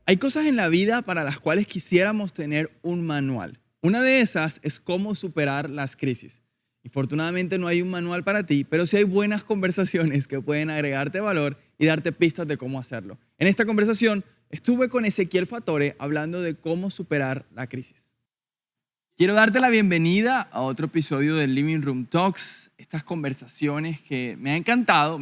Hay cosas en la vida para las cuales quisiéramos tener un manual. Una de esas es cómo superar las crisis. Infortunadamente no hay un manual para ti, pero sí hay buenas conversaciones que pueden agregarte valor y darte pistas de cómo hacerlo. En esta conversación estuve con Ezequiel Fatore hablando de cómo superar la crisis. Quiero darte la bienvenida a otro episodio del Living Room Talks, estas conversaciones que me ha encantado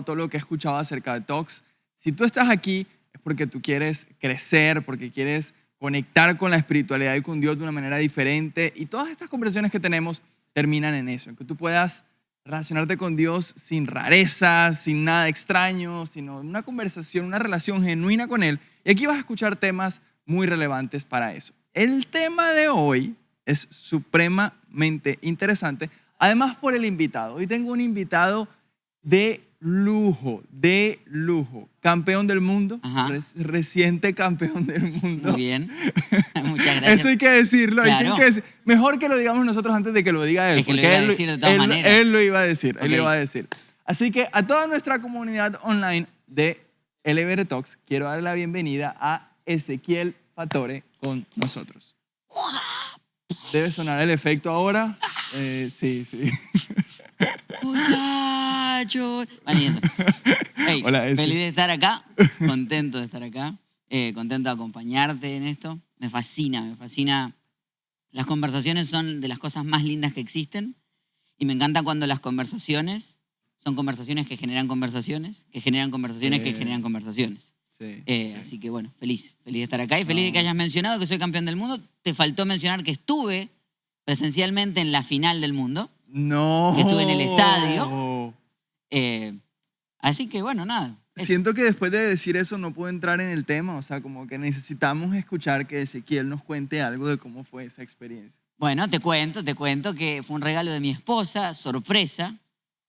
todo lo que he escuchado acerca de Talks. Si tú estás aquí es porque tú quieres crecer, porque quieres conectar con la espiritualidad y con Dios de una manera diferente, y todas estas conversaciones que tenemos terminan en eso, en que tú puedas relacionarte con Dios sin rarezas, sin nada extraño, sino una conversación, una relación genuina con Él. Y aquí vas a escuchar temas muy relevantes para eso. El tema de hoy es supremamente interesante, además por el invitado. Hoy tengo un invitado de lujo, campeón del mundo, reciente campeón del mundo. Muy bien, muchas gracias. Eso hay que decirlo, claro. hay que decir. Mejor que lo digamos nosotros antes de que lo diga él. Es que lo iba a decir de todas maneras. Él lo iba a decir, Okay. él lo iba a decir. Así que a toda nuestra comunidad online de LBR Talks, quiero dar la bienvenida a Ezequiel Fatore con nosotros. ¿Debe sonar el efecto ahora? Sí. Muchachos. Vale, eso. Hey, Hola, feliz de estar acá, contento de estar acá, contento de acompañarte en esto. Me fascina. Las conversaciones son de las cosas más lindas que existen y me encanta cuando las conversaciones son conversaciones que generan conversaciones, que generan conversaciones, que generan conversaciones. Sí. Así que bueno, feliz de estar acá y feliz de que hayas mencionado que soy campeón del mundo. Te faltó mencionar que estuve presencialmente en la final del mundo. No. Que estuve en el estadio. Así que bueno, nada. Siento que después de decir eso no puedo entrar en el tema, o sea, como que necesitamos escuchar que Ezequiel nos cuente algo de cómo fue esa experiencia. Bueno, te cuento que fue un regalo de mi esposa, sorpresa.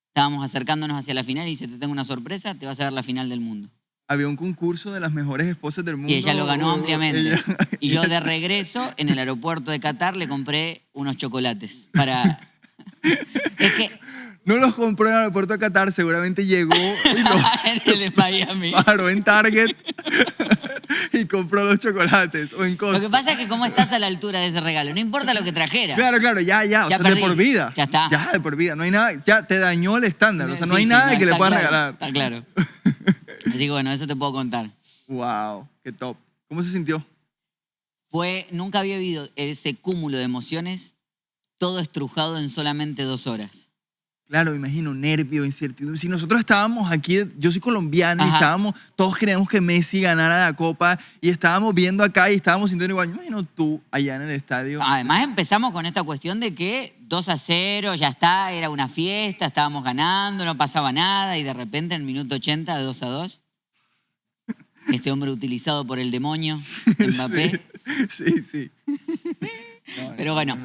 Estábamos acercándonos hacia la final y dice, te tengo una sorpresa, te vas a ver la final del mundo. Había un concurso de las mejores esposas del mundo. Y ella lo ganó ampliamente. Y yo de regreso, en el aeropuerto de Qatar, le compré unos chocolates para... Es que... No los compró en el aeropuerto de Qatar, seguramente llegó y en el de Miami. paró en Target y compró los chocolates o en Costco. Lo que pasa es que como estás a la altura de ese regalo, no importa lo que trajera. Claro, ya, o sea, perdí. de por vida. Ya está. Ya, de por vida. No hay nada, ya te dañó el estándar, o sea, no hay nada que le puedas regalar. Está claro. Así que bueno, eso te puedo contar. Wow, qué top. ¿Cómo se sintió? Nunca había vivido ese cúmulo de emociones, todo estrujado en solamente 2 horas. Claro, imagino, nervio, incertidumbre. Si nosotros estábamos aquí, yo soy colombiano y todos queríamos que Messi ganara la Copa y estábamos viendo acá y estábamos sintiendo igual. Yo imagino tú allá en el estadio. Además empezamos con esta cuestión de que 2-0, ya está, era una fiesta, estábamos ganando, no pasaba nada y de repente en el minuto 80 de 2-2, este hombre utilizado por el demonio, Mbappé. Sí. Pero bueno,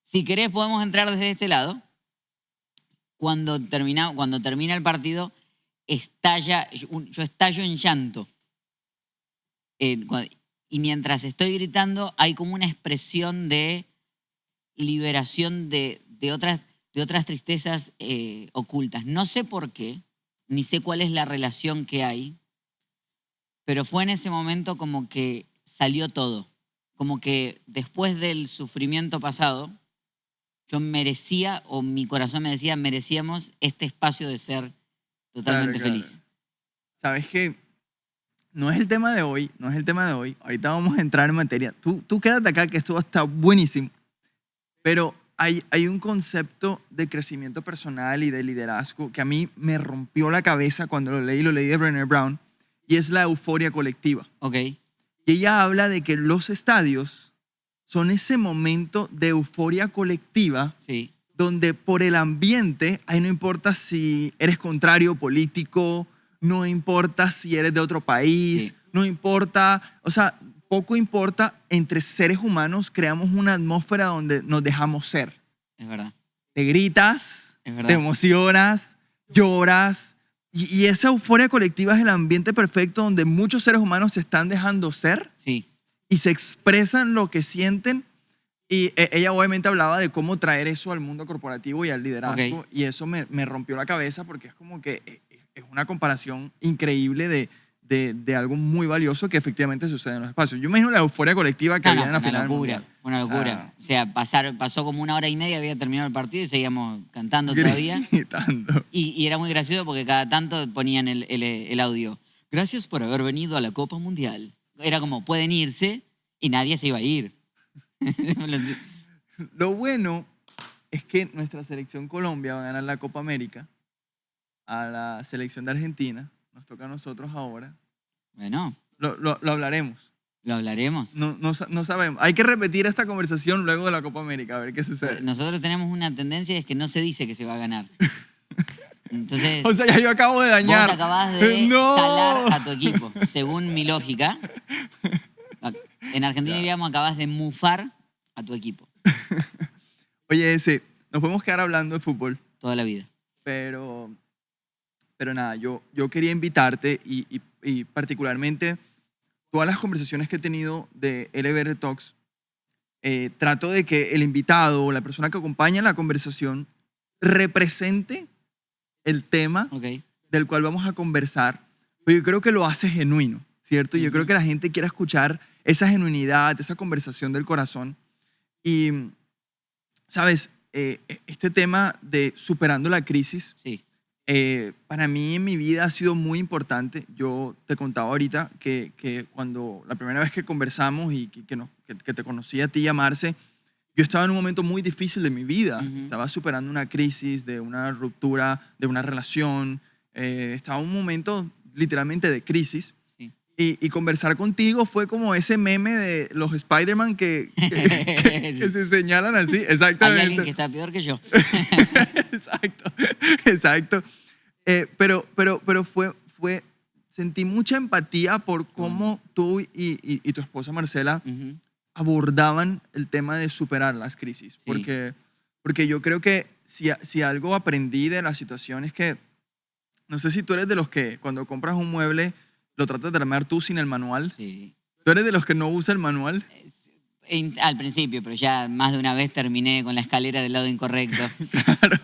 si querés podemos entrar desde este lado. Cuando termina el partido, yo estallo en llanto. Y mientras estoy gritando, hay como una expresión de liberación de otras tristezas ocultas. No sé por qué, ni sé cuál es la relación que hay, pero fue en ese momento como que salió todo. Como que después del sufrimiento pasado, yo merecía, o mi corazón me decía, merecíamos este espacio de ser totalmente feliz. ¿Sabes qué? No es el tema de hoy. Ahorita vamos a entrar en materia. Tú quédate acá, que esto está buenísimo. Pero hay un concepto de crecimiento personal y de liderazgo que a mí me rompió la cabeza cuando lo leí de Brené Brown, y es la euforia colectiva. Ok. Y ella habla de que los estadios son ese momento de euforia colectiva, sí, donde por el ambiente, ahí no importa si eres contrario político, no importa si eres de otro país, no importa, o sea, poco importa, entre seres humanos creamos una atmósfera donde nos dejamos ser. Es verdad. Te gritas, es verdad, te emocionas, lloras, y esa euforia colectiva es el ambiente perfecto donde muchos seres humanos se están dejando ser sí, y se expresan lo que sienten. Y ella obviamente hablaba de cómo traer eso al mundo corporativo y al liderazgo. Ok. Y eso me rompió la cabeza porque es como que es una comparación increíble de algo muy valioso que efectivamente sucede en los espacios. Yo me imagino la euforia colectiva que No, había no, en fue la una final del locura, Mundial. fue una locura. O sea, pasó como 1 hora y media, había terminado el partido y seguíamos cantando todavía. Gritando. Y era muy gracioso porque cada tanto ponían el audio. Gracias por haber venido a la Copa Mundial. Era como, pueden irse y nadie se iba a ir. Lo bueno es que nuestra selección Colombia va a ganar la Copa América a la selección de Argentina. Nos toca a nosotros ahora. Bueno, Lo hablaremos. lo hablaremos. No sabemos. Hay que repetir esta conversación luego de la Copa América, a ver qué sucede. Nosotros tenemos una tendencia, es que no se dice que se va a ganar. Entonces, O sea, ya yo acabo de dañar. vos acabás de ¡No! salar a tu equipo, según mi lógica. En Argentina diríamos, acabas de mufar a tu equipo Oye, nos podemos quedar hablando de fútbol, toda la vida. pero nada, yo quería invitarte y particularmente todas las conversaciones que he tenido de LBR Talks, trato de que el invitado o la persona que acompaña la conversación represente el tema Ok. del cual vamos a conversar, pero yo creo que lo hace genuino, ¿cierto? Yo creo que la gente quiere escuchar esa genuinidad, esa conversación del corazón. Y, ¿sabes? Este tema de superando la crisis, Sí. para mí en mi vida ha sido muy importante. Yo te contaba ahorita que cuando la primera vez que conversamos y que te conocí a ti y a Marce, yo estaba en un momento muy difícil de mi vida. Estaba superando una crisis, de una ruptura, de una relación. Estaba en un momento literalmente de crisis. Sí. Y conversar contigo fue como ese meme de los Spider-Man que se señalan así. Hay Exactamente. alguien que está peor que yo. Exacto, exacto. Pero sentí mucha empatía por cómo tú y tu esposa Marcela Ujú. abordaban el tema de superar las crisis. Sí. Porque yo creo que si algo aprendí de la situación es que, no sé si tú eres de los que cuando compras un mueble lo tratas de armar tú sin el manual. Sí. ¿Tú eres de los que no usa el manual? Al principio, pero ya más de una vez terminé con la escalera del lado incorrecto. Claro,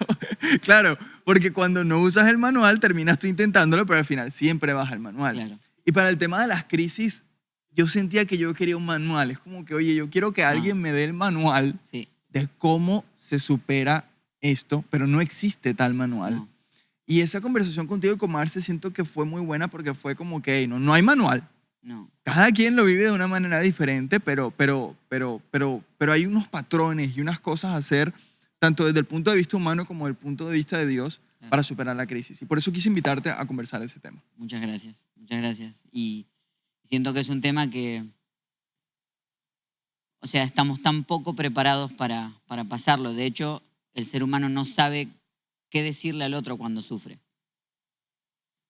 claro, porque cuando no usas el manual terminas tú intentándolo, pero al final siempre vas al manual. Claro. Y para el tema de las crisis, yo sentía que yo quería un manual. Es como que, oye, yo quiero que alguien me dé el manual Sí. de cómo se supera esto, pero no existe tal manual. No. Y esa conversación contigo y con Marce siento que fue muy buena porque fue como que, hey, no hay manual. No. Cada quien lo vive de una manera diferente, pero hay unos patrones y unas cosas a hacer, tanto desde el punto de vista humano como desde el punto de vista de Dios, Claro. para superar la crisis. Y por eso quise invitarte a conversar ese tema. Muchas gracias, muchas gracias. Y siento que es un tema que, o sea, estamos tan poco preparados para pasarlo. De hecho, el ser humano no sabe qué decirle al otro cuando sufre.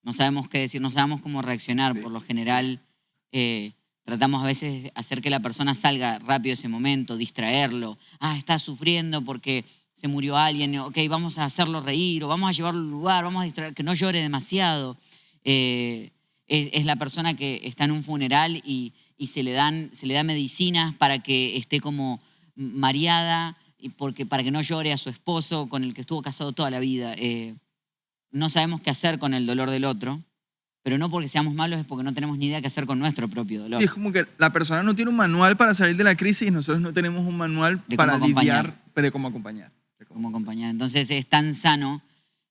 No sabemos qué decir, no sabemos cómo reaccionar. Sí. Por lo general, tratamos a veces de hacer que la persona salga rápido de ese momento, distraerlo. Ah, está sufriendo porque se murió alguien. Ok, vamos a hacerlo reír o vamos a llevarlo a un lugar, vamos a distraer, que no llore demasiado. Es la persona que está en un funeral y se le da medicinas para que esté como mareada, para que no llore a su esposo con el que estuvo casado toda la vida. No sabemos qué hacer con el dolor del otro, pero no porque seamos malos, es porque no tenemos ni idea qué hacer con nuestro propio dolor. Y es como que la persona no tiene un manual para salir de la crisis y nosotros no tenemos un manual De para cómo acompañar. lidiar, de cómo acompañar. Como acompañar. Entonces es tan sano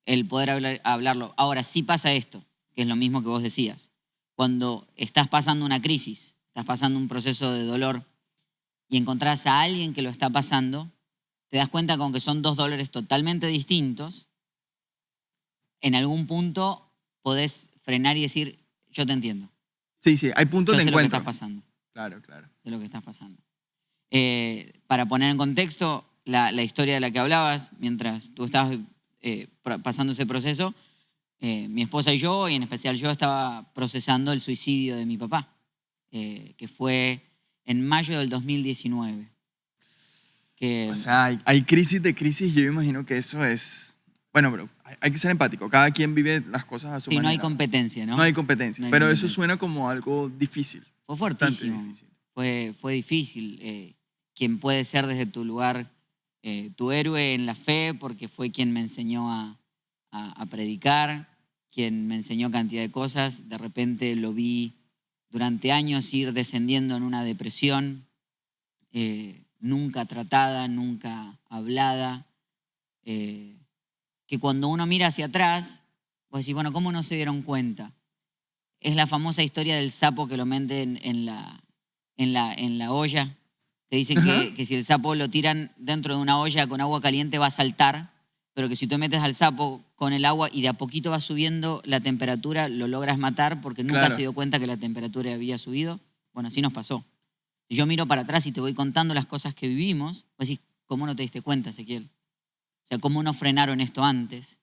el poder hablarlo. Ahora, sí pasa esto, que es lo mismo que vos decías. Cuando estás pasando una crisis, estás pasando un proceso de dolor y encontrás a alguien que lo está pasando, te das cuenta con que son dos dolores totalmente distintos. En algún punto podés frenar y decir, yo te entiendo. Sí, hay puntos Yo de sé lo que encuentro. estás pasando. Claro, claro. Sé lo que estás pasando. Para poner en contexto la historia de la que hablabas, mientras tú estabas pasando ese proceso, mi esposa y yo, y en especial yo, estaba procesando el suicidio de mi papá, que fue en mayo del 2019. O sea, hay crisis de crisis, yo imagino que eso es... Bueno, pero hay que ser empático. Cada quien vive las cosas a su Sí, manera. no hay competencia, ¿no? No hay competencia. No hay pero competencia. eso suena como algo difícil. Fue Bastante fuertísimo. difícil. Fue difícil. quien puede ser desde tu lugar tu héroe en la fe, porque fue quien me enseñó a predicar, quien me enseñó cantidad de cosas. De repente lo vi durante años ir descendiendo en una depresión, nunca tratada, nunca hablada, que cuando uno mira hacia atrás, vos decís, bueno, ¿cómo no se dieron cuenta? Es la famosa historia del sapo que lo meten en la olla, que dicen que si el sapo lo tiran dentro de una olla con agua caliente va a saltar, pero que si tú metes al sapo con el agua y de a poquito va subiendo la temperatura, lo logras matar porque nunca Claro. se dio cuenta que la temperatura había subido. Bueno, así nos pasó. Si yo miro para atrás y te voy contando las cosas que vivimos, vos decís, ¿cómo no te diste cuenta, Ezequiel? O sea, ¿cómo no frenaron esto antes?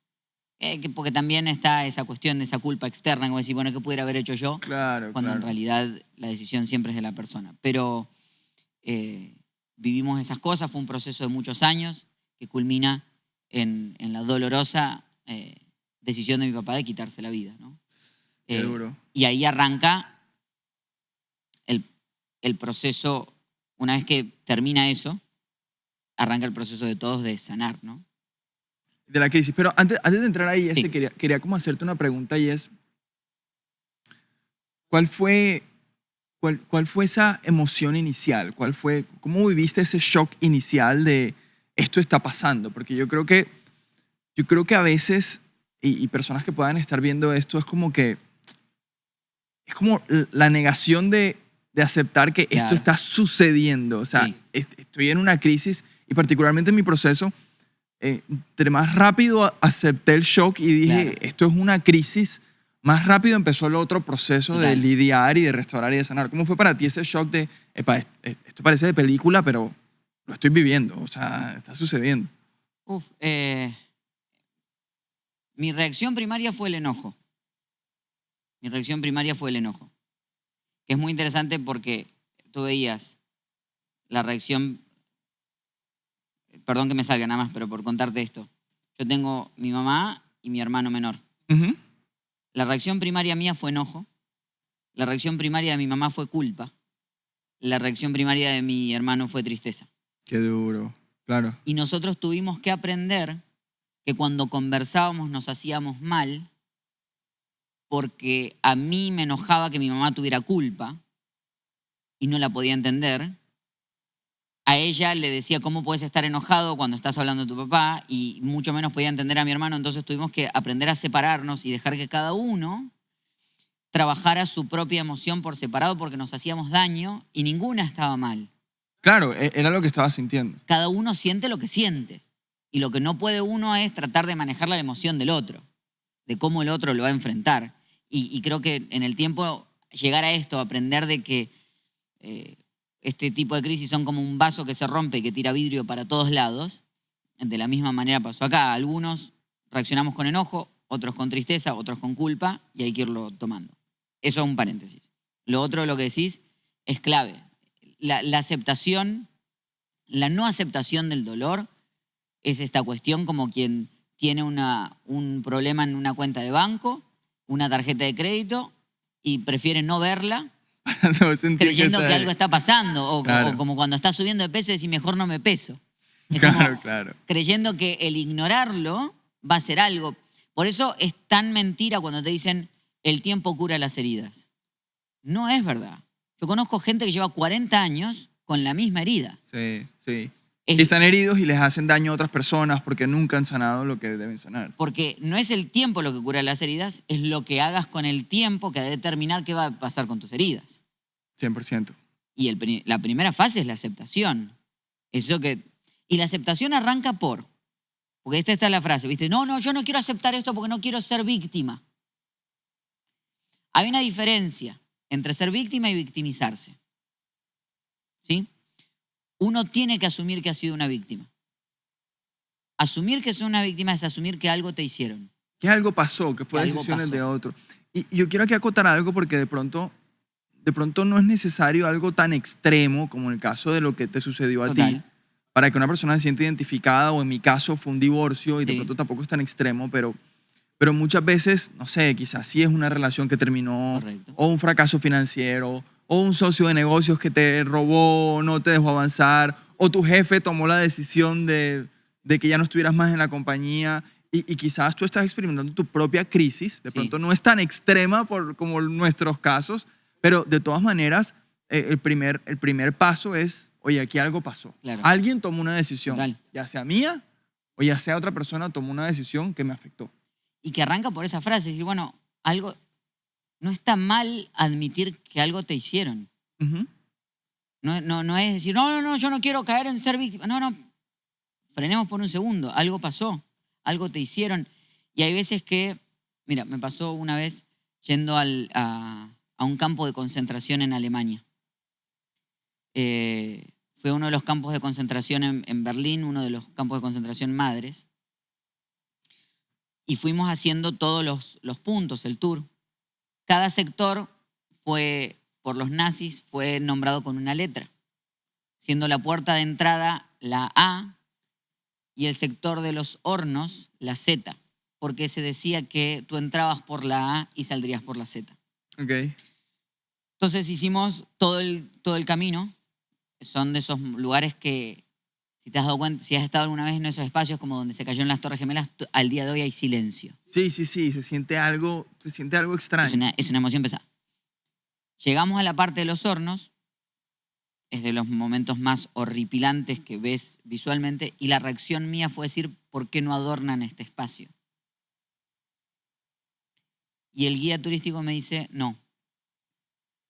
Porque también está esa cuestión de esa culpa externa, como decir, bueno, ¿qué pudiera haber hecho yo? Claro, Cuando en claro. realidad la decisión siempre es de la persona. Pero vivimos esas cosas, fue un proceso de muchos años que culmina en la dolorosa decisión de mi papá de quitarse la vida, ¿no? Qué duro. Y ahí arranca el proceso, una vez que termina eso, arranca el proceso de todos de sanar, ¿no? De la crisis. Pero antes de entrar ahí, Sí. quería como hacerte una pregunta y es, ¿cuál fue esa emoción inicial? ¿Cómo viviste ese shock inicial de esto está pasando? Porque yo creo que a veces, y personas que puedan estar viendo esto, es como la negación de aceptar que esto Claro. está sucediendo. O sea, Sí. estoy en una crisis y particularmente en mi proceso, entre más rápido acepté el shock y dije, Claro. esto es una crisis, más rápido empezó el otro proceso de Total. lidiar y de restaurar y de sanar. ¿Cómo fue para ti ese shock de, epa, esto parece de película, pero lo estoy viviendo? O sea, está sucediendo. Mi reacción primaria fue el enojo. Mi reacción primaria fue el enojo. Que es muy interesante porque tú veías la reacción. Perdón que me salga nada más, pero por contarte esto. Yo tengo mi mamá y mi hermano menor. Ujú. La reacción primaria mía fue enojo. La reacción primaria de mi mamá fue culpa. La reacción primaria de mi hermano fue tristeza. Qué duro, claro. Y nosotros tuvimos que aprender que cuando conversábamos nos hacíamos mal porque a mí me enojaba que mi mamá tuviera culpa y no la podía entender. A ella le decía, ¿cómo puedes estar enojado cuando estás hablando de tu papá? Y mucho menos podía entender a mi hermano. Entonces tuvimos que aprender a separarnos y dejar que cada uno trabajara su propia emoción por separado porque nos hacíamos daño y ninguna estaba mal. Claro, era lo que estaba sintiendo. Cada uno siente lo que siente. Y lo que no puede uno es tratar de manejar la emoción del otro, de cómo el otro lo va a enfrentar. Y creo que en el tiempo llegar a esto, aprender de que este tipo de crisis son como un vaso que se rompe y que tira vidrio para todos lados, de la misma manera pasó acá. Algunos reaccionamos con enojo, otros con tristeza, otros con culpa, y hay que irlo tomando. Eso es un paréntesis. Lo otro, lo que decís, es clave. La aceptación, la no aceptación del dolor es esta cuestión como quien tiene un problema en una cuenta de banco, una tarjeta de crédito y prefiere no verla No sentir creyendo que está- algo está pasando o, Claro. o como cuando está subiendo de peso y decir mejor no me peso. Es Claro, como claro. creyendo que el ignorarlo va a ser algo. Por eso es tan mentira cuando te dicen el tiempo cura las heridas. No es verdad. Yo conozco gente que lleva 40 años con la misma herida. Sí, sí. Es- Y están heridos y les hacen daño a otras personas porque nunca han sanado lo que deben sanar. Porque no es el tiempo lo que cura las heridas, es lo que hagas con el tiempo que va a determinar qué va a pasar con tus heridas. 100%. Y la primera fase es la aceptación. Y la aceptación arranca porque esta está la frase, ¿viste? No, yo no quiero aceptar esto porque no quiero ser víctima. Hay una diferencia entre ser víctima y victimizarse. ¿Sí? Uno tiene que asumir que ha sido una víctima. Asumir que es una víctima es asumir que algo te hicieron. Que algo pasó, que fue Que algo decisiones pasó. de otro. Y yo quiero aquí acotar algo porque de pronto no es necesario algo tan extremo como en el caso de lo que te sucedió a ti Total. para que una persona se sienta identificada, o en mi caso fue un divorcio y de Sí. pronto tampoco es tan extremo, pero muchas veces, no sé, quizás sí es una relación que terminó Correcto. o un fracaso financiero o un socio de negocios que te robó, no te dejó avanzar, o tu jefe tomó la decisión de que ya no estuvieras más en la compañía y quizás tú estás experimentando tu propia crisis. De Sí. pronto no es tan extrema como nuestros casos, pero de todas maneras el primer paso es, oye, aquí algo pasó. Claro. Alguien tomó una decisión, Total. ya sea mía o ya sea otra persona tomó una decisión que me afectó. Y que arranca por esa frase, decir, bueno, algo, no está mal admitir que algo te hicieron. Ujú. No es decir, no, yo no quiero caer en ser víctima. No, frenemos por un segundo. Algo pasó, algo te hicieron. Y hay veces que, mira, me pasó una vez yendo a un campo de concentración en Alemania. Fue uno de los campos de concentración en Berlín, uno de los campos de concentración madres. Y fuimos haciendo todos los puntos, el tour. Cada sector por los nazis, fue nombrado con una letra, siendo la puerta de entrada la A y el sector de los hornos la Z, porque se decía que tú entrabas por la A y saldrías por la Z. Ok. Entonces hicimos todo el camino. Son de esos lugares que, si te has dado cuenta, si has estado alguna vez en esos espacios como donde se cayó en las Torres Gemelas, al día de hoy hay silencio. Sí, se siente algo extraño. Es una emoción pesada. Llegamos a la parte de los hornos, es de los momentos más horripilantes que ves visualmente, y la reacción mía fue decir, ¿por qué no adornan este espacio? Y el guía turístico me dice, no.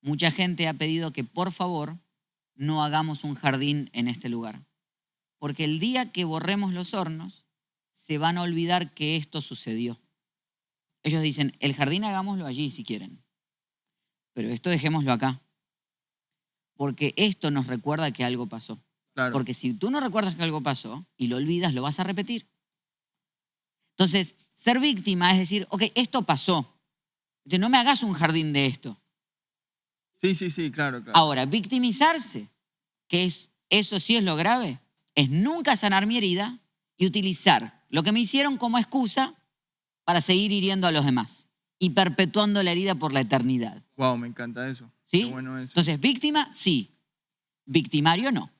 Mucha gente ha pedido que por favor no hagamos un jardín en este lugar. Porque el día que borremos los hornos, se van a olvidar que esto sucedió. Ellos dicen, el jardín hagámoslo allí si quieren, pero esto dejémoslo acá. Porque esto nos recuerda que algo pasó. Claro. Porque si tú no recuerdas que algo pasó y lo olvidas, lo vas a repetir. Entonces, ser víctima es decir, ok, esto pasó. Entonces, no me hagas un jardín de esto. Sí, claro. Ahora, victimizarse, que eso sí es lo grave, es nunca sanar mi herida y utilizar lo que me hicieron como excusa para seguir hiriendo a los demás y perpetuando la herida por la eternidad. Wow, me encanta eso. ¿Sí? Qué bueno eso. Entonces, víctima, sí. Victimario, no.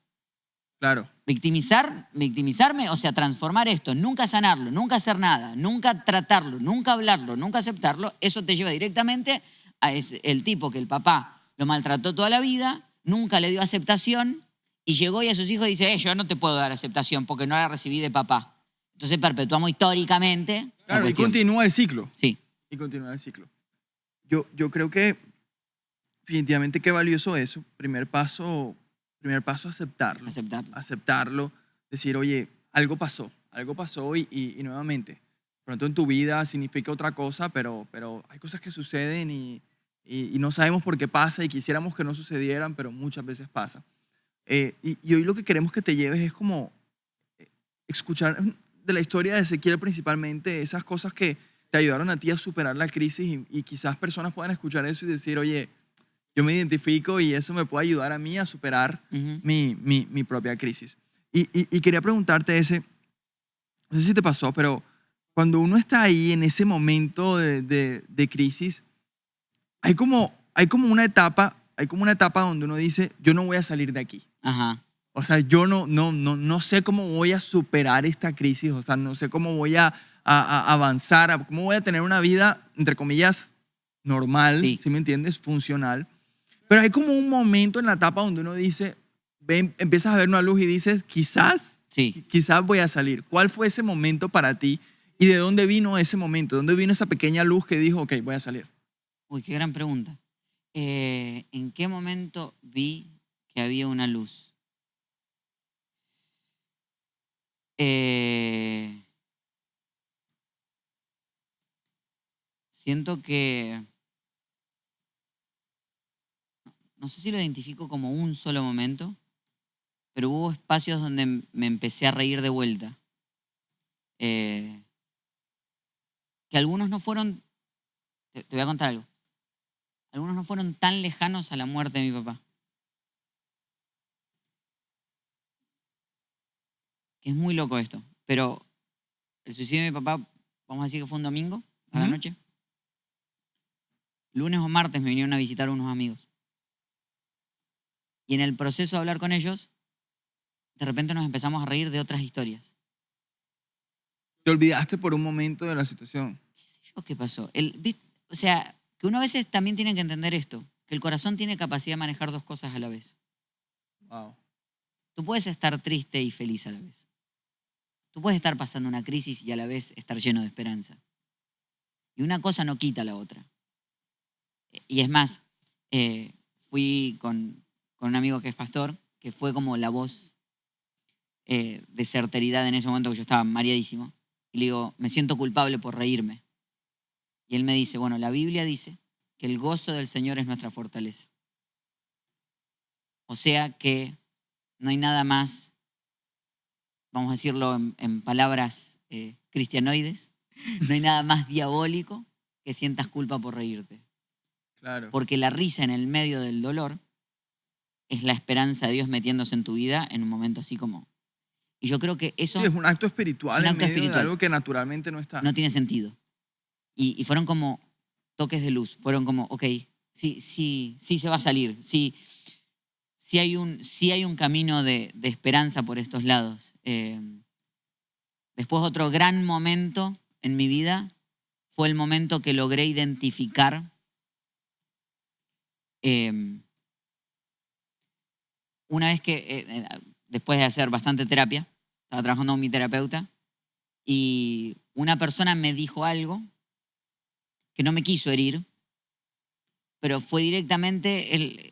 Claro. Victimizarme, o sea, transformar esto, nunca sanarlo, nunca hacer nada, nunca tratarlo, nunca hablarlo, nunca aceptarlo, eso te lleva directamente a el tipo que el papá lo maltrató toda la vida, nunca le dio aceptación y llegó y a sus hijos dice, yo no te puedo dar aceptación porque no la recibí de papá. Entonces perpetuamos históricamente la Claro, y cuestión. continúa el ciclo. Sí, Y continúa el ciclo. Yo creo que definitivamente qué valioso eso. Primer paso aceptarlo. Aceptarlo, decir, oye, algo pasó y nuevamente, pronto en tu vida significa otra cosa, pero hay cosas que suceden y no sabemos por qué pasa y quisiéramos que no sucedieran, pero muchas veces pasa. Y hoy lo que queremos que te lleves es como escuchar de la historia de Ezequiel principalmente, esas cosas que te ayudaron a ti a superar la crisis y quizás personas puedan escuchar eso y decir, oye, yo me identifico y eso me puede ayudar a mí a superar mi propia crisis. Y quería preguntarte no sé si te pasó, pero cuando uno está ahí en ese momento de crisis, hay como una etapa donde uno dice, yo no voy a salir de aquí. ajá, O sea, yo no sé cómo voy a superar esta crisis, o sea, no sé cómo voy a avanzar, cómo voy a tener una vida, entre comillas, normal, Sí. ¿sí me entiendes? Funcional. Pero hay como un momento en la etapa donde uno dice, empiezas a ver una luz y dices, quizás voy a salir. ¿Cuál fue ese momento para ti? ¿Y de dónde vino ese momento? ¿De dónde vino esa pequeña luz que dijo, ok, voy a salir? Uy, qué gran pregunta. ¿En qué momento vi que había una luz? Siento que, no sé si lo identifico como un solo momento, pero hubo espacios donde me empecé a reír de vuelta. Que algunos no fueron, te voy a contar algo, algunos no fueron tan lejanos a la muerte de mi papá. Que es muy loco esto, pero el suicidio de mi papá, vamos a decir que fue un domingo a la Ujú. noche. Lunes o martes me vinieron a visitar unos amigos. Y en el proceso de hablar con ellos, de repente nos empezamos a reír de otras historias. Te olvidaste por un momento de la situación. ¿Qué sé yo qué pasó? O sea, que uno a veces también tiene que entender esto, que el corazón tiene capacidad de manejar dos cosas a la vez. Wow. Tú puedes estar triste y feliz a la vez. Tú puedes estar pasando una crisis y a la vez estar lleno de esperanza. Y una cosa no quita la otra. Y es más, fui con un amigo que es pastor, que fue como la voz de certeridad en ese momento que yo estaba mareadísimo. Y le digo, me siento culpable por reírme. Y él me dice, bueno, la Biblia dice que el gozo del Señor es nuestra fortaleza. O sea que no hay nada más, vamos a decirlo en palabras cristianoides, no hay nada más diabólico que sientas culpa por reírte. Claro. Porque la risa en el medio del dolor es la esperanza de Dios metiéndose en tu vida en un momento así como... Y yo creo que eso Sí, es un acto espiritual es un acto en medio espiritual. de algo que naturalmente no está. no tiene sentido. Y fueron como toques de luz, fueron como, ok, sí se va a salir, sí hay un camino de esperanza por estos lados. Después otro gran momento en mi vida fue el momento que logré identificar una vez que, después de hacer bastante terapia, estaba trabajando con mi terapeuta y una persona me dijo algo que no me quiso herir, pero fue directamente,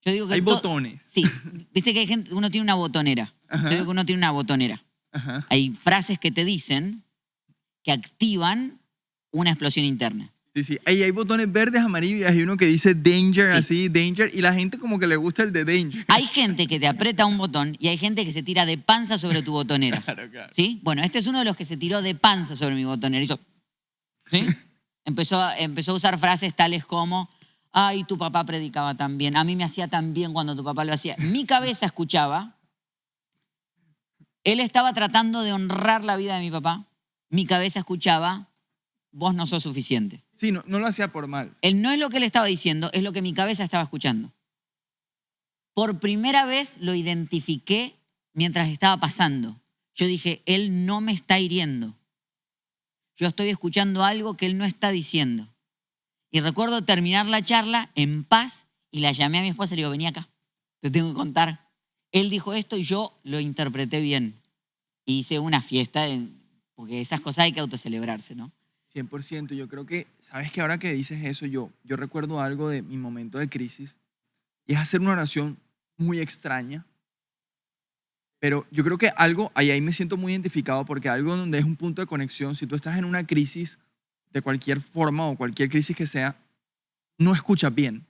yo digo que Hay botones. Sí, viste que hay gente, uno tiene una botonera. Ajá. Yo digo que uno tiene una botonera. Ajá. Hay frases que te dicen que activan una explosión interna. Sí, sí. Ahí hay botones verdes, amarillos, y hay uno que dice danger, Sí. así, danger, y la gente como que le gusta el de danger. Hay gente que te aprieta un botón y hay gente que se tira de panza sobre tu botonera. Claro, claro. ¿Sí? Bueno, este es uno de los que se tiró de panza sobre mi botonera. Hizo, ¿sí? Empezó a usar frases tales como, ay, tu papá predicaba tan bien, a mí me hacía tan bien cuando tu papá lo hacía. Mi cabeza escuchaba, él estaba tratando de honrar la vida de mi papá, mi cabeza escuchaba, vos no sos suficiente. Sí, no lo hacía por mal. Él no es lo que él estaba diciendo, es lo que mi cabeza estaba escuchando. Por primera vez lo identifiqué mientras estaba pasando. Yo dije, él no me está hiriendo. Yo estoy escuchando algo que él no está diciendo. Y recuerdo terminar la charla en paz y la llamé a mi esposa y le digo, vení acá, te tengo que contar. Él dijo esto y yo lo interpreté bien. Y hice una fiesta, porque esas cosas hay que autocelebrarse, ¿no? 100%. Yo creo que, ¿sabes qué? Ahora que dices eso, yo recuerdo algo de mi momento de crisis y es hacer una oración muy extraña. Pero yo creo que algo, ahí me siento muy identificado porque algo donde es un punto de conexión, si tú estás en una crisis de cualquier forma o cualquier crisis que sea, no escuchas bien.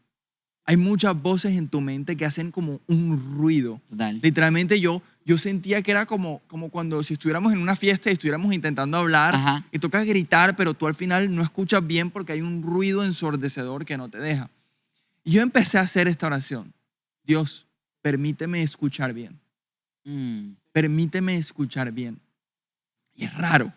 Hay muchas voces en tu mente que hacen como un ruido. Total. Literalmente yo sentía que era como cuando si estuviéramos en una fiesta y estuviéramos intentando hablar Ajá. y toca gritar, pero tú al final no escuchas bien porque hay un ruido ensordecedor que no te deja. Y yo empecé a hacer esta oración. Dios, permíteme escuchar bien. Permíteme escuchar bien. Y es raro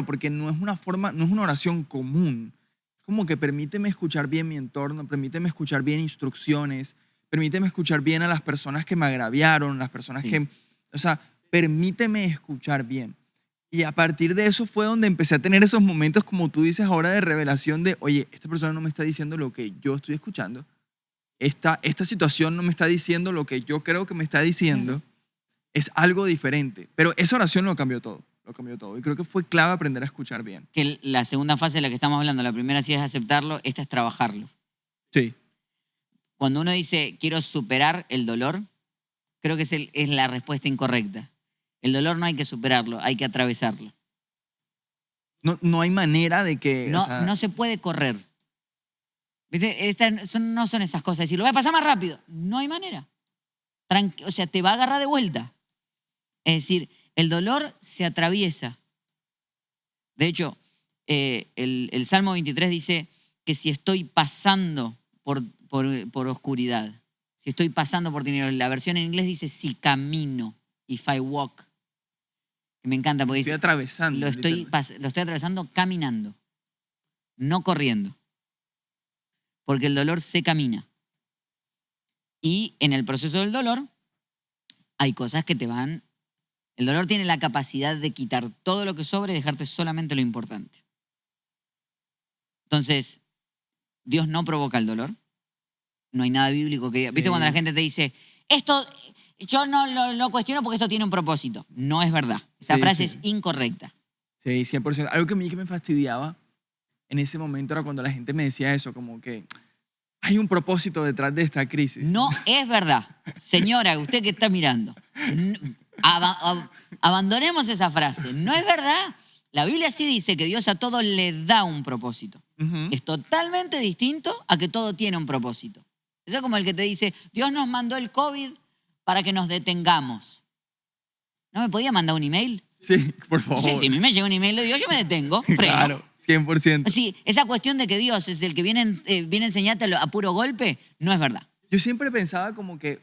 porque no es una oración común. Es como que permíteme escuchar bien mi entorno, permíteme escuchar bien instrucciones, permíteme escuchar bien a las personas que me agraviaron, las personas Sí. que, o sea, permíteme escuchar bien. Y a partir de eso fue donde empecé a tener esos momentos, como tú dices ahora, de revelación de, oye, esta persona no me está diciendo lo que yo estoy escuchando. Esta situación no me está diciendo lo que yo creo que me está diciendo. Es algo diferente. Pero esa oración lo cambió todo. Lo cambió todo. Y creo que fue clave aprender a escuchar bien. Que la segunda fase de la que estamos hablando, la primera sí es aceptarlo, esta es trabajarlo. Sí. Cuando uno dice, quiero superar el dolor, creo que es la respuesta incorrecta. El dolor no hay que superarlo, hay que atravesarlo. No hay manera de que... No, o sea, no se puede correr. ¿Viste? No son esas cosas. Decir, lo voy a pasar más rápido. No hay manera. O sea, te va a agarrar de vuelta. Es decir, el dolor se atraviesa. De hecho, el Salmo 23 dice que si estoy pasando por oscuridad, si estoy pasando por tinieblas, la versión en inglés dice si camino, if I walk. Me encanta porque estoy dice, atravesando. lo estoy atravesando caminando, no corriendo. Porque el dolor se camina. Y en el proceso del dolor hay cosas que te van... El dolor tiene la capacidad de quitar todo lo que sobra y dejarte solamente lo importante. Entonces, Dios no provoca el dolor. No hay nada bíblico que diga. ¿Viste cuando la gente te dice, esto yo no lo cuestiono porque esto tiene un propósito? No es verdad. Esa Sí, frase sí. es incorrecta. Sí, 100%. Algo que a mí que me fastidiaba en ese momento era cuando la gente me decía eso, como que hay un propósito detrás de esta crisis. No es verdad. Señora, usted que está mirando, abandonemos esa frase. No es verdad. La Biblia sí dice que Dios a todo le da un propósito. Ujú. Es totalmente distinto a que todo tiene un propósito. Eso es como el que te dice, Dios nos mandó el COVID para que nos detengamos. ¿No me podía mandar un email? Sí, por favor. Sí, si a mí me llega un email de Dios, yo me detengo, freno. Claro, 100%. Sí, esa cuestión de que Dios es el que viene a enseñarte a puro golpe, no es verdad. Yo siempre pensaba como que,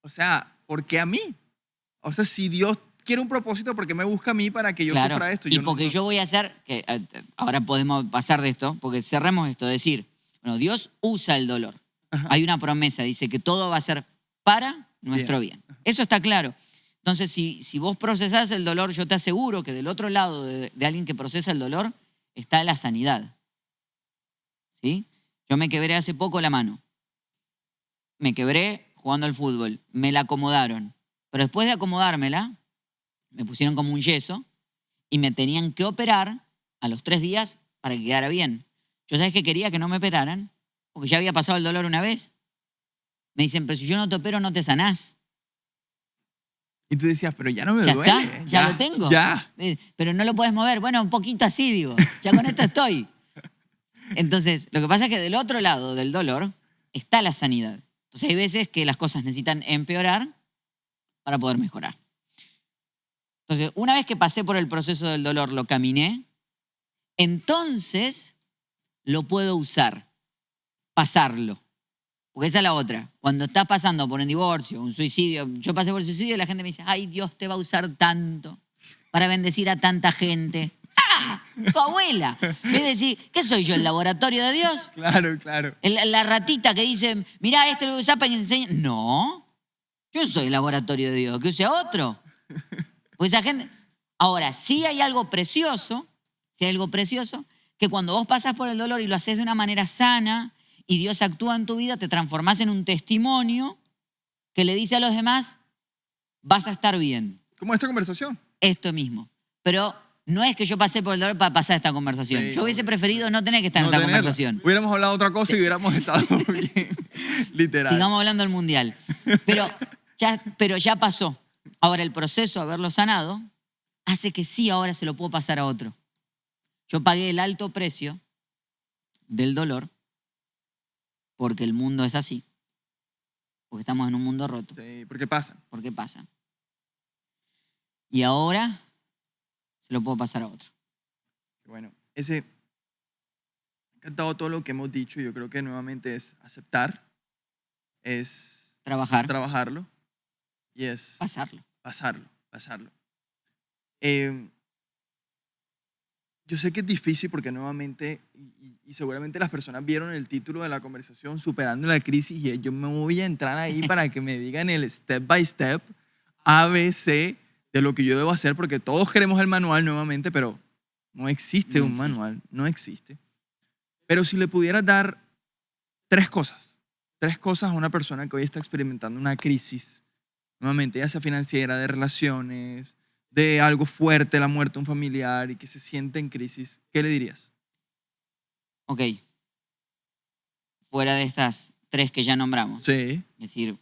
o sea, ¿por qué a mí? O sea, si Dios quiere un propósito, ¿por qué me busca a mí para que yo Claro, sufra esto? y Yo no- porque yo voy a hacer, que ahora podemos pasar de esto, porque cerremos esto, decir, bueno, Dios usa el dolor. Ajá. Hay una promesa, dice que todo va a ser para nuestro bien. Eso está claro. Entonces, si vos procesás el dolor, yo te aseguro que del otro lado de alguien que procesa el dolor está la sanidad. ¿Sí? Yo me quebré hace poco la mano. Me quebré jugando al fútbol. Me la acomodaron. Pero después de acomodármela, me pusieron como un yeso y me tenían que operar a los 3 días para que quedara bien. Yo, ¿sabes qué quería? Que no me operaran, porque ya había pasado el dolor una vez. Me dicen, pero si yo no te opero, no te sanás. Y tú decías, pero ya no me Ya duele. está, ya lo tengo. Ya. Pero no lo puedes mover. Bueno, un poquito así, digo. Ya con esto estoy. Entonces, lo que pasa es que del otro lado del dolor está la sanidad. Entonces, hay veces que las cosas necesitan empeorar para poder mejorar. Entonces, una vez que pasé por el proceso del dolor, lo caminé, entonces lo puedo usar, pasarlo. Porque esa es la otra. Cuando estás pasando por un divorcio, un suicidio, yo pasé por el suicidio y la gente me dice, ay, Dios te va a usar tanto para bendecir a tanta gente. ¡Ah! Tu abuela. En vez de decir, ¿qué soy yo, el laboratorio de Dios? Claro, claro. La ratita que dice, mirá, esto lo voy a usar para que enseñe. No, yo soy el laboratorio de Dios, que use a otro. Pues esa gente... Ahora, sí hay algo precioso, que cuando vos pasas por el dolor y lo haces de una manera sana y Dios actúa en tu vida, te transformás en un testimonio que le dice a los demás, vas a estar bien. ¿Cómo esta conversación? Esto mismo. Pero no es que yo pasé por el dolor para pasar esta conversación. Sí, yo hubiese obvio. preferido no tener que estar No en esta tenerla. conversación. Hubiéramos hablado otra cosa y hubiéramos estado bien. Literal. Sigamos hablando del mundial. Pero ya pasó. Ahora el proceso de haberlo sanado hace que sí, ahora se lo puedo pasar a otro. Yo pagué el alto precio del dolor porque el mundo es así. Porque estamos en un mundo roto. Sí, porque pasa. ¿Por qué pasa? Y ahora se lo puedo pasar a otro. Bueno, me ha encantado todo lo que hemos dicho. Yo creo que nuevamente es aceptar, es Trabajar, trabajarlo y es pasarlo. pasarlo. Yo sé que es difícil porque nuevamente, y seguramente las personas vieron el título de la conversación, Superando la Crisis, y yo me voy a entrar ahí para que me digan el step by step, ABC, de lo que yo debo hacer, porque todos queremos el manual nuevamente, pero no existe No un existe. manual, no existe. Pero si le pudieras dar 3 cosas a una persona que hoy está experimentando una crisis, nuevamente, ya sea financiera, de relaciones, de algo fuerte, la muerte de un familiar y que se siente en crisis, ¿qué le dirías? Ok. Fuera de estas 3 que ya nombramos. Sí, Es decir,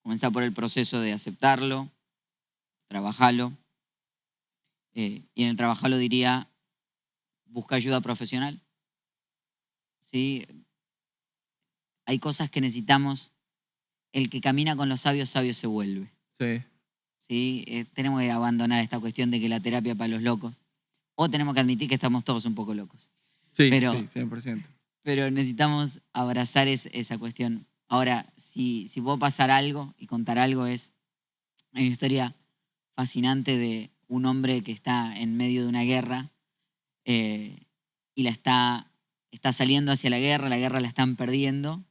comenzar por el proceso de aceptarlo, trabajarlo. Y en el trabajarlo diría, busca ayuda profesional. ¿Sí? Hay cosas que necesitamos. El que camina con los sabios, sabio se vuelve. sí, ¿Sí? Tenemos que abandonar esta cuestión de que la terapia para los locos. O tenemos que admitir que estamos todos un poco locos. sí, Pero- sí, 100%. Pero necesitamos abrazar esa cuestión. Ahora, si puedo pasar algo y contar algo, hay una historia fascinante de un hombre que está en medio de una guerra y está saliendo hacia la guerra la están perdiendo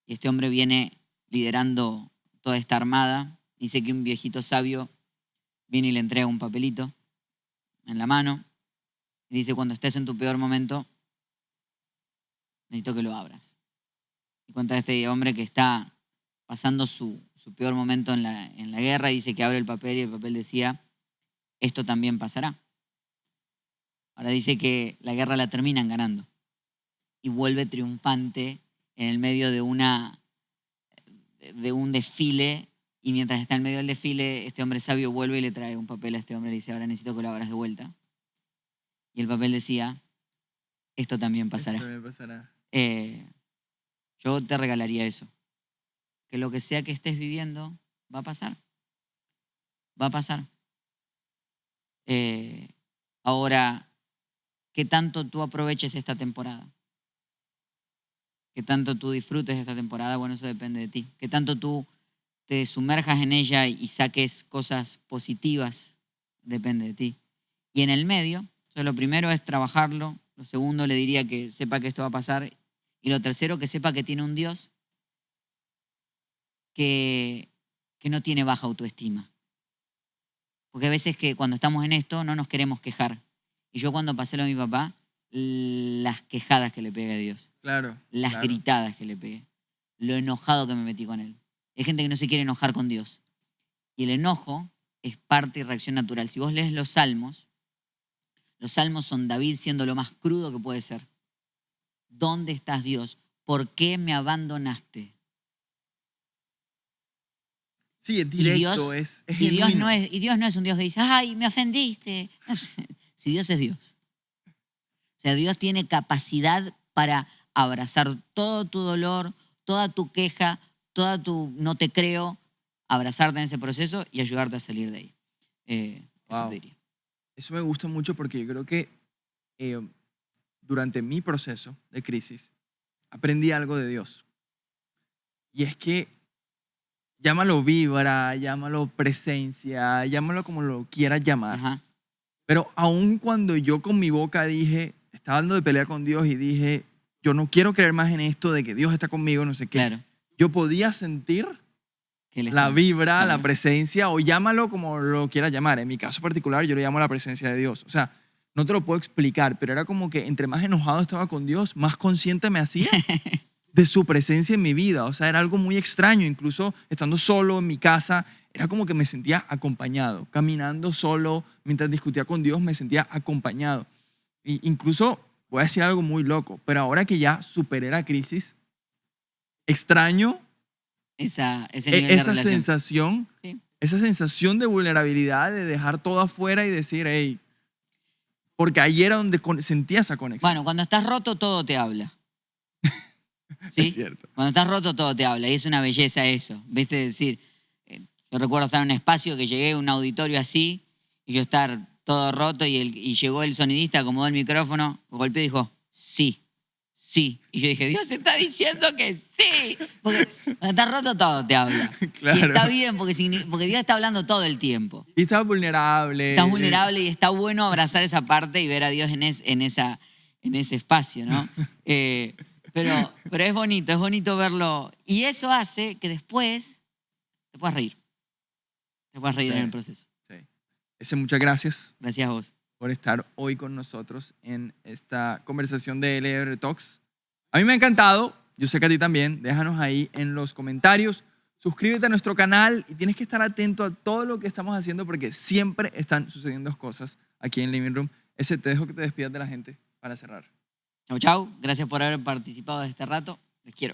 y este hombre viene liderando toda esta armada. Dice que un viejito sabio viene y le entrega un papelito en la mano y dice, cuando estés en tu peor momento, necesito que lo abras. Y cuenta este hombre que está pasando su peor momento en la guerra, dice que abre el papel y el papel decía, esto también pasará. Ahora dice que la guerra la terminan ganando y vuelve triunfante en el medio de un desfile, y mientras está en medio del desfile, este hombre sabio vuelve y le trae un papel a este hombre y le dice, ahora necesito que lo abras de vuelta. Y el papel decía, esto también pasará. Esto también pasará. Yo te regalaría eso. Que lo que sea que estés viviendo va a pasar. Va a pasar. Ahora, ¿qué tanto tú aproveches esta temporada? ¿Qué tanto tú disfrutes esta temporada? Bueno, eso depende de ti. ¿Qué tanto tú te sumerjas en ella y saques cosas positivas? Depende de ti. Y en el medio, entonces lo primero es trabajarlo. Lo segundo, le diría que sepa que esto va a pasar. Y lo tercero, que sepa que tiene un Dios que no tiene baja autoestima. Porque a veces que cuando estamos en esto no nos queremos quejar. Y yo cuando pasé lo de mi papá, las quejadas que le pegué a Dios. Claro. Las gritadas que le pegué. Lo enojado que me metí con él. Hay gente que no se quiere enojar con Dios. Y el enojo es parte y reacción natural. Si vos lees los salmos son David siendo lo más crudo que puede ser. ¿Dónde estás, Dios? ¿Por qué me abandonaste? Sí, es directo, es genuino. Y Dios no es un Dios que dice, ay, me ofendiste. Si Dios es Dios. O sea, Dios tiene capacidad para abrazar todo tu dolor, toda tu queja, toda tu no te creo, abrazarte en ese proceso y ayudarte a salir de ahí. Eso te diría. Eso me gusta mucho porque yo creo que durante mi proceso de crisis aprendí algo de Dios. Y es que llámalo vibra, llámalo presencia, llámalo como lo quieras llamar. Ajá. Pero aun cuando yo con mi boca dije, estaba dando de pelea con Dios y dije, yo no quiero creer más en esto de que Dios está conmigo, no sé qué. Claro. Yo podía sentir Que la vibra, la presencia, o llámalo como lo quieras llamar. En mi caso particular, yo lo llamo la presencia de Dios. O sea, no te lo puedo explicar, pero era como que entre más enojado estaba con Dios, más consciente me hacía de su presencia en mi vida. O sea, era algo muy extraño. Incluso estando solo en mi casa, era como que me sentía acompañado. Caminando solo, mientras discutía con Dios, me sentía acompañado. Y incluso, voy a decir algo muy loco, pero ahora que ya superé la crisis, extraño ese nivel de relación. sensación, Sí. esa sensación de vulnerabilidad, de dejar todo afuera y decir, hey, porque ahí era donde sentía esa conexión. Bueno, cuando estás roto, todo te habla. ¿Sí? Es cierto. Cuando estás roto, todo te habla. Y es una belleza eso. ¿Viste? Decir, yo recuerdo estar en un espacio que llegué a un auditorio así y yo estar todo roto y llegó el sonidista, acomodó el micrófono, golpeó y dijo, sí, sí. Y yo dije, Dios está diciendo que sí. Porque cuando estás roto, todo te habla. Claro. Y está bien porque Dios está hablando todo el tiempo. Y estás vulnerable. Estás vulnerable y está bueno abrazar esa parte y ver a Dios en ese espacio, ¿no? Pero es bonito verlo. Y eso hace que después te puedas reír. Te puedas reír Sí. en el proceso. Sí. Muchas gracias Gracias a vos. por estar hoy con nosotros en esta conversación de LR Talks. A mí me ha encantado, yo sé que a ti también. Déjanos ahí en los comentarios. Suscríbete a nuestro canal y tienes que estar atento a todo lo que estamos haciendo porque siempre están sucediendo cosas aquí en Living Room. Te dejo que te despidas de la gente para cerrar. Chau, chau. Gracias por haber participado de este rato. Les quiero.